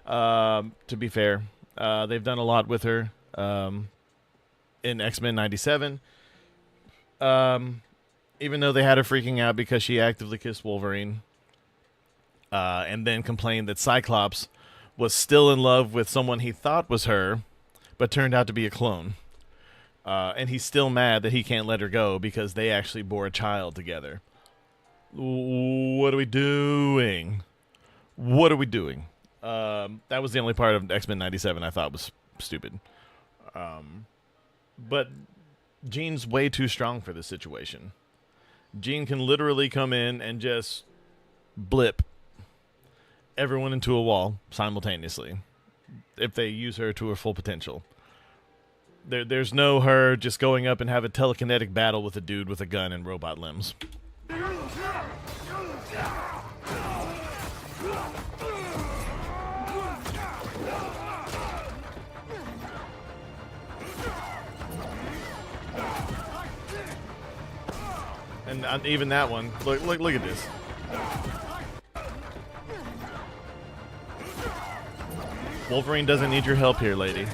To be fair, they've done a lot with her in X-Men 97. Even though they had her freaking out because she actively kissed Wolverine. And then complained that Cyclops was still in love with someone he thought was her, but turned out to be a clone. And he's still mad that he can't let her go because they actually bore a child together. What are we doing? What are we doing? That was the only part of X-Men 97 I thought was stupid. But Jean's way too strong for this situation. Jean can literally come in and just blip everyone into a wall simultaneously if they use her to her full potential. There's no her just going up and have a telekinetic battle with a dude with a gun and robot limbs. And even that one, look at this. Wolverine doesn't need your help here, lady.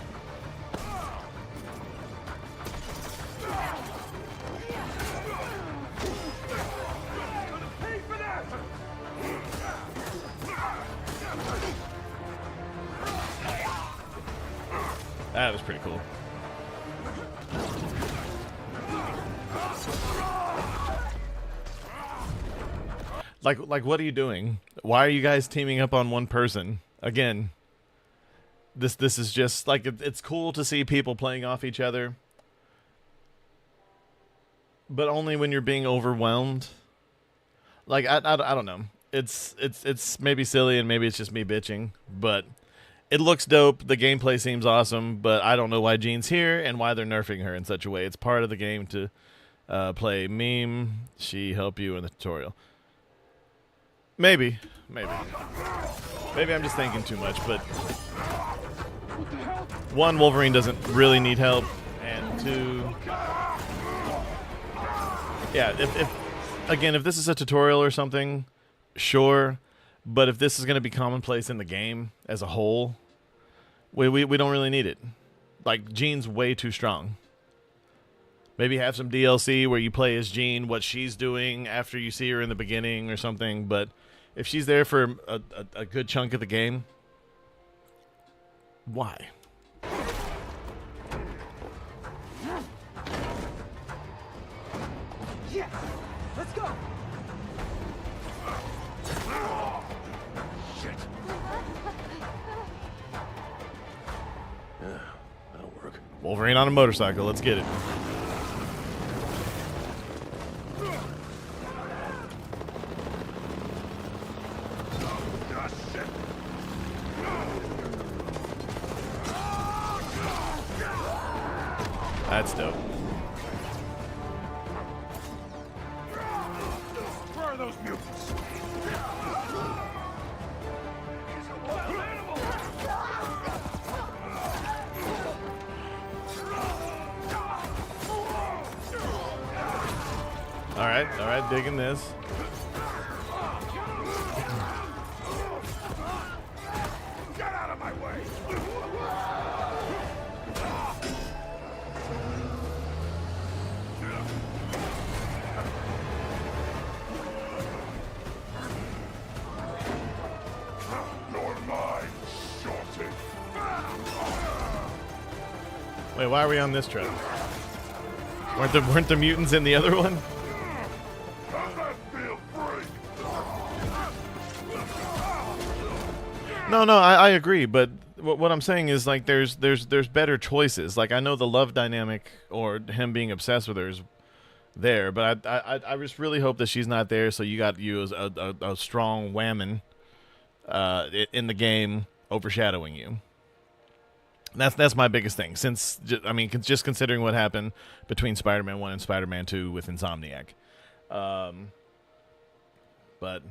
That was pretty cool. Like, what are you doing? Why are you guys teaming up on one person? Again, this is just, like, it's cool to see people playing off each other. But only when you're being overwhelmed. Like, I don't know. It's maybe silly and maybe it's just me bitching. But it looks dope. The gameplay seems awesome. But I don't know why Jean's here and why they're nerfing her in such a way. It's part of the game to play meme. She help you in the tutorial. Maybe I'm just thinking too much, but one, Wolverine doesn't really need help, and two, yeah, if this is a tutorial or something, sure, but if this is going to be commonplace in the game as a whole, we don't really need it. Like, Jean's way too strong. Maybe have some DLC where you play as Jean, what she's doing after you see her in the beginning or something. But if she's there for a good chunk of the game, why? Yeah, let's go. Shit. Yeah, that'll work. Wolverine on a motorcycle. Let's get it. That's dope. Where are those mutants? All right, digging this. Get out of my way! You're mine, shorty. Wait, why are we on this truck? Weren't the mutants in the other one? No, I agree, but what I'm saying is like there's better choices. Like I know the love dynamic or him being obsessed with her is there, but I just really hope that she's not there. So you got you as a strong whammon in the game overshadowing you. That's my biggest thing. Since I mean, just considering what happened between Spider-Man 1 and Spider-Man 2 with Insomniac, but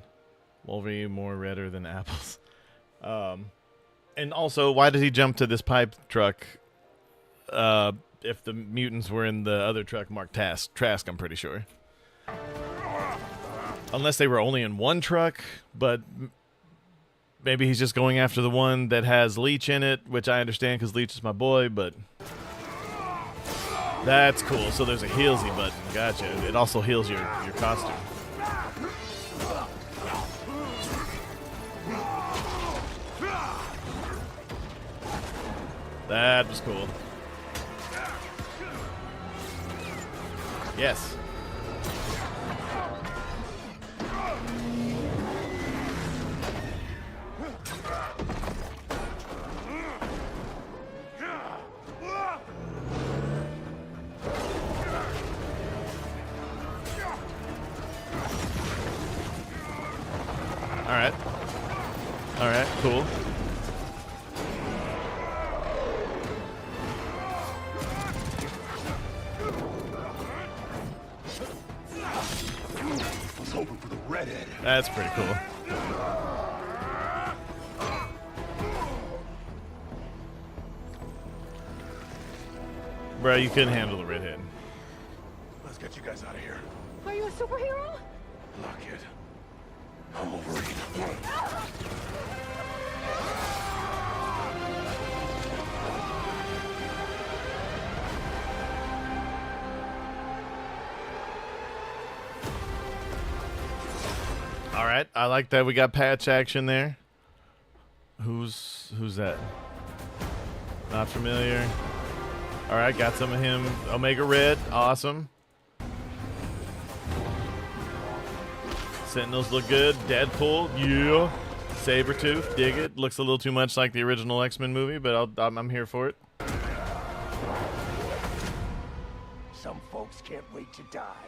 Wolverine more redder than apples. And also, why did he jump to this pipe truck? If the mutants were in the other truck marked Trask, I'm pretty sure. Unless they were only in one truck, but maybe he's just going after the one that has Leech in it, which I understand because Leech is my boy, but that's cool. So there's a healsy button. Gotcha. It also heals your costume. That was cool. Yes. All right, cool. That's pretty cool. Bro, you couldn't handle the redhead. Let's get you guys out of here. Are you a superhero? Look, kid. I'm Wolverine. All right, I like that we got patch action there. Who's that? Not familiar. All right, got some of him. Omega Red, awesome. Sentinels look good. Deadpool, yeah. Sabretooth, dig it. Looks a little too much like the original X-Men movie, but I'm here for it. Some folks can't wait to die.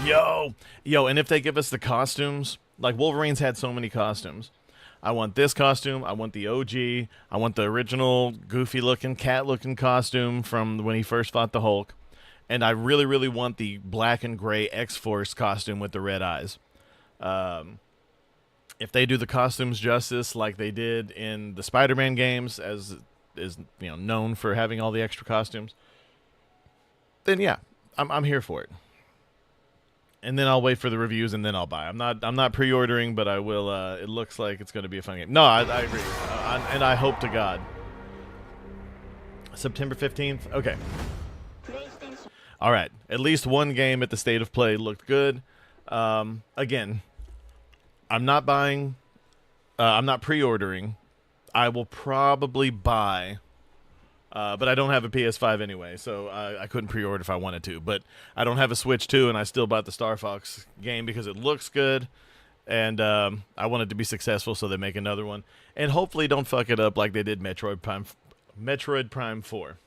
Yo, and if they give us the costumes, like Wolverine's had so many costumes. I want this costume. I want the OG. I want the original goofy-looking, cat-looking costume from when he first fought the Hulk. And I really, really want the black and gray X-Force costume with the red eyes. If they do the costumes justice like they did in the Spider-Man games, as is known for having all the extra costumes, then yeah, I'm here for it. And then I'll wait for the reviews, and then I'll buy. I'm not pre-ordering, but I will. It looks like it's going to be a fun game. No, I agree, and I hope to God. September 15th. Okay. All right. At least one game at the State of Play looked good. Again, I'm not buying. I'm not pre-ordering. I will probably buy. But I don't have a PS5 anyway, so I couldn't pre-order if I wanted to. But I don't have a Switch 2, and I still bought the Star Fox game because it looks good, and I want it to be successful, so they make another one. And hopefully don't fuck it up like they did Metroid Prime 4.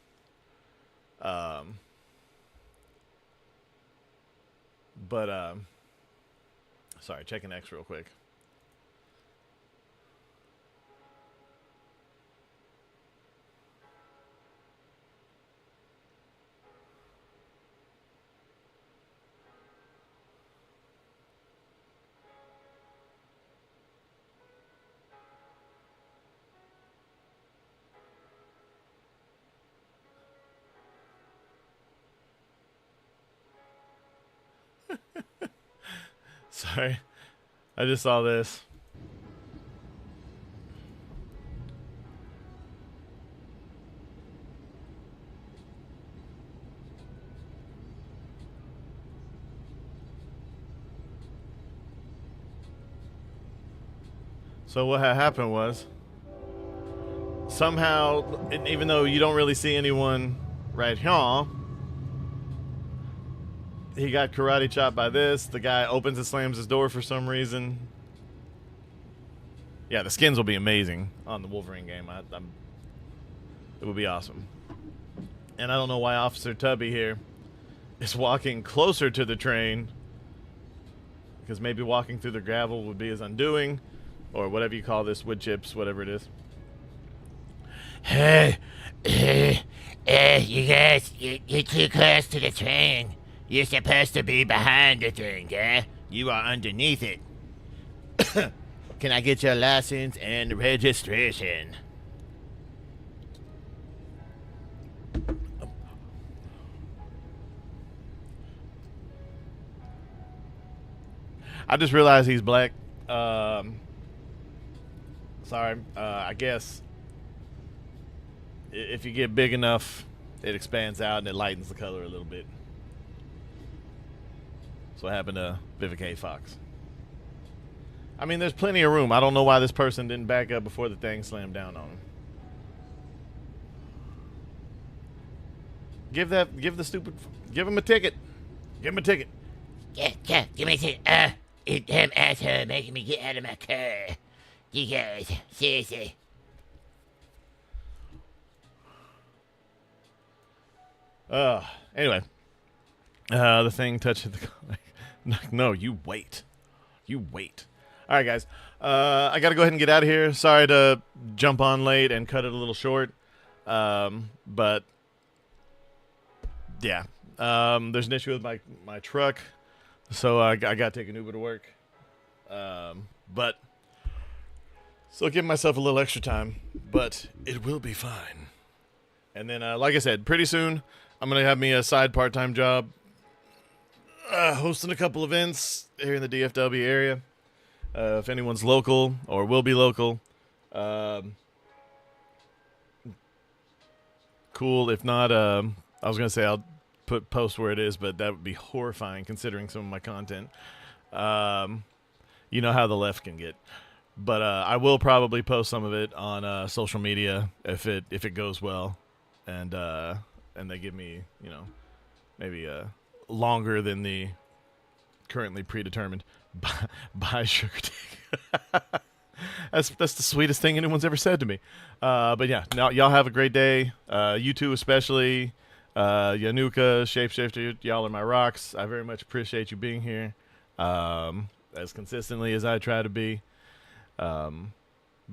Sorry, checking X real quick. Sorry, I just saw this. So what had happened was, somehow, even though you don't really see anyone right here, he got karate chopped by this. The guy opens and slams his door for some reason. yeah, the skins will be amazing on the Wolverine game. It would be awesome. And I don't know why Officer Tubby here is walking closer to the train, because maybe walking through the gravel would be his undoing, or whatever you call this, wood chips, whatever it is. Hey, you guys, you're too close to the train. You're supposed to be behind the thing, eh? You are underneath it. Can I get your license and registration? I just realized he's black. Sorry. I guess if you get big enough, it expands out and it lightens the color a little bit. That's what happened to Vivica A. Fox. I mean, there's plenty of room. I don't know why this person didn't back up before the thing slammed down on him. Give him a ticket. Give him a ticket. Yeah, give me a ticket. Damn asshole making me get out of my car. You guys, seriously. Anyway. The thing touched the... No, you wait. You wait. All right, guys. I got to go ahead and get out of here. Sorry to jump on late and cut it a little short. But, yeah. There's an issue with my truck. So I got to take an Uber to work. But still giving myself a little extra time. But it will be fine. And then, like I said, pretty soon I'm going to have me a side part-time job. Hosting a couple events here in the DFW area. If anyone's local or will be local, cool. If not, I was going to say I'll post where it is, but that would be horrifying considering some of my content. You know how the left can get. But I will probably post some of it on social media if it goes well, and they give me, you know, maybe longer than the currently predetermined. Buy sugar dick. That's the sweetest thing anyone's ever said to me. But yeah, now y'all have a great day. You two especially. Yanuka, Shapeshifter, y'all are my rocks. I very much appreciate you being here. As consistently as I try to be. But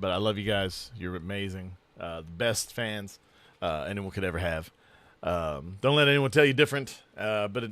I love you guys. You're amazing. The best fans anyone could ever have. Don't let anyone tell you different. But